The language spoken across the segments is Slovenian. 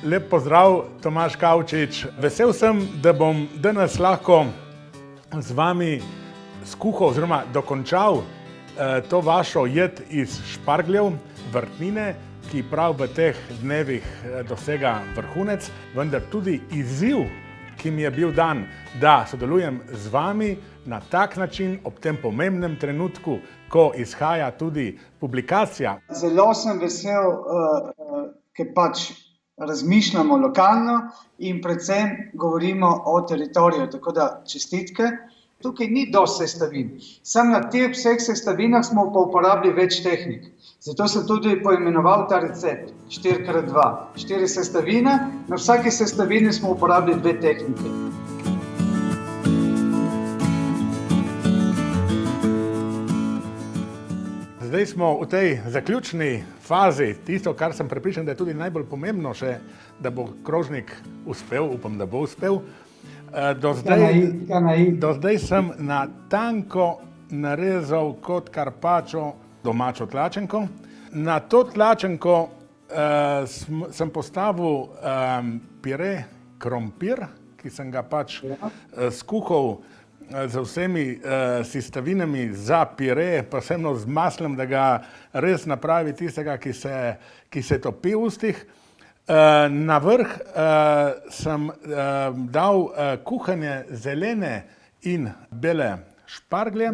Lep pozdrav, Tomaž Kavčič. Vesel sem, da bom danes lahko z vami skuhal oziroma dokončal to vašo jed iz špargljev, vrtnine, ki prav v teh dnevih dosega vrhunec, vendar tudi izziv, ki mi je bil dan, da sodelujem z vami na tak način ob tem pomembnem trenutku, ko izhaja tudi publikacija. Zelo sem vesel, ker pač razmišljamo lokalno in predvsem govorimo o teritoriju, tako da čestitke. Tukaj ni dosti sestavin. Samo na teh vseh sestavinah smo pa uporabili več tehnik. Zato sem tudi poimenoval ta recept 4x2. 4 sestavine, na vsaki sestavini smo uporabili 2 tehnike. Zdaj smo v tej zaključni fazi, tisto, kar sem prepričan, da je tudi najbolj pomembno še, da bo krožnik uspel, upam, da bo uspel. Do zdaj sem na tanko narezal kot karpačo domačo tlačenko. Na to tlačenko sem postavil pire krompir, ki sem ga pač skuhal z vsemi sestavinami za pire, posebno z maslom, da ga res napravi tistega, ki se topi v ustih. Na vrh sem dal kuhanje zelene in bele šparglje,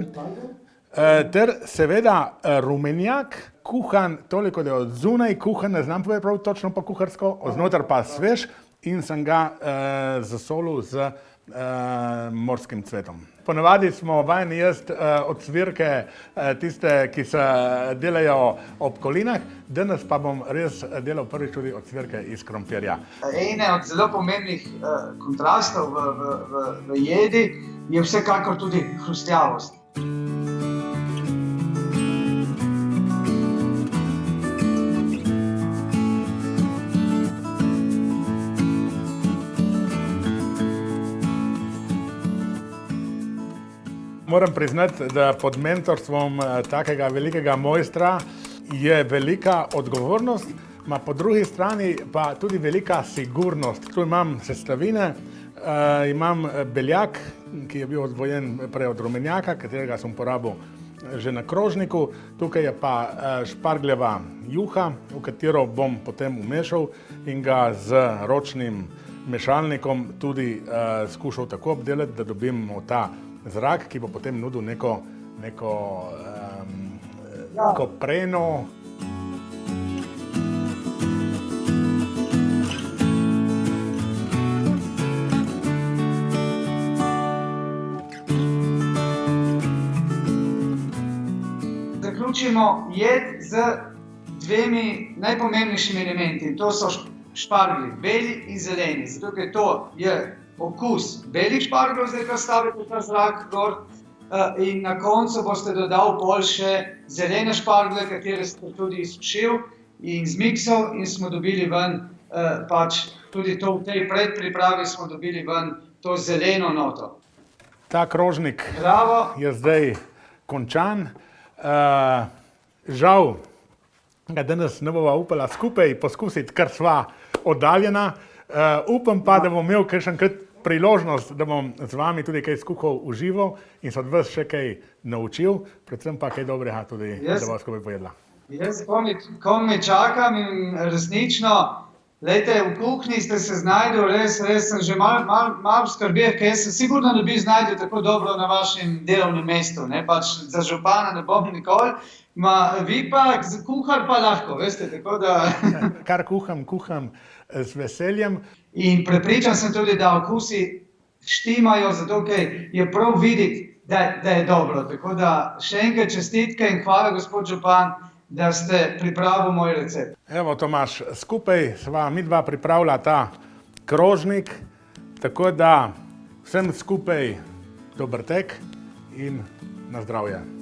ter seveda rumenjak, kuhan toliko, da je od zunaj kuhan, ne znam povedati prav točno po kuharsko, odznotraj pa svež, in sem ga zasolil z morskim cvetom. Ponavadi smo vajeni jesti ocvirke, tiste, ki se delajo ob kolinah, danes pa bom res delal prvič tudi ocvirke iz krompirja. Ene od zelo pomembnih kontrastov v jedi je vsekakor tudi hrustljavost. Moram priznati, da pod mentorstvom takega velikega mojstra je velika odgovornost, po drugi strani pa tudi velika sigurnost. Tu imam sestavine, imam beljak, ki je bil odvojen prej od rumenjaka, katerega sem uporabil že na krožniku. Tukaj je pa špargljeva juha, v katero bom potem umešal in ga z ročnim mešalnikom tudi skušal tako obdelati, da dobimo ta zrak, ki bo potem nudil neko kopreno. Zaključimo jed z dvemi najpomembnejšimi elementi. To so šparglji, beli in zeleni. Zato, ker to je okus belih špargljev, zdaj pa stavite ta zrak gor, in na koncu boste dodal pol še zelene šparglje, katere ste tudi izsušil in zmiksal, in smo dobili ven pač tudi to v tej predpripravi smo dobili ven to zeleno noto. Ta krožnik je zdaj končan. Žal ga danes ne bova upala skupaj poskusiti, ker sva oddaljena. Upam pa, da bom imel kakšenkrat priložnost, da bom z vami tudi kaj skuhal v živo in se od vas še kaj naučil, predvsem pa kaj dobrega tudi, da bova skupaj pojedla. Jaz komaj čakam in resnično, glejte, v kuhinji ste se znašli, res sem že malo skrbel, ker jaz se sigurno ne bi znašel tako dobro na vašem delovnem mestu, ne, pač za župana ne bom nikoli, vi pa kuhar pa lahko, veste, tako da... Kar kuham z veseljem. In prepričan sem tudi, da okusi štimajo, zato ker je prav videti, da je dobro. Tako da še enkrat čestitke in hvala, gospod župan, da ste pripravili moj recept. Evo, Tomaž, skupaj sva midva pripravila ta krožnik, tako da vsem skupaj dober tek in na zdravje.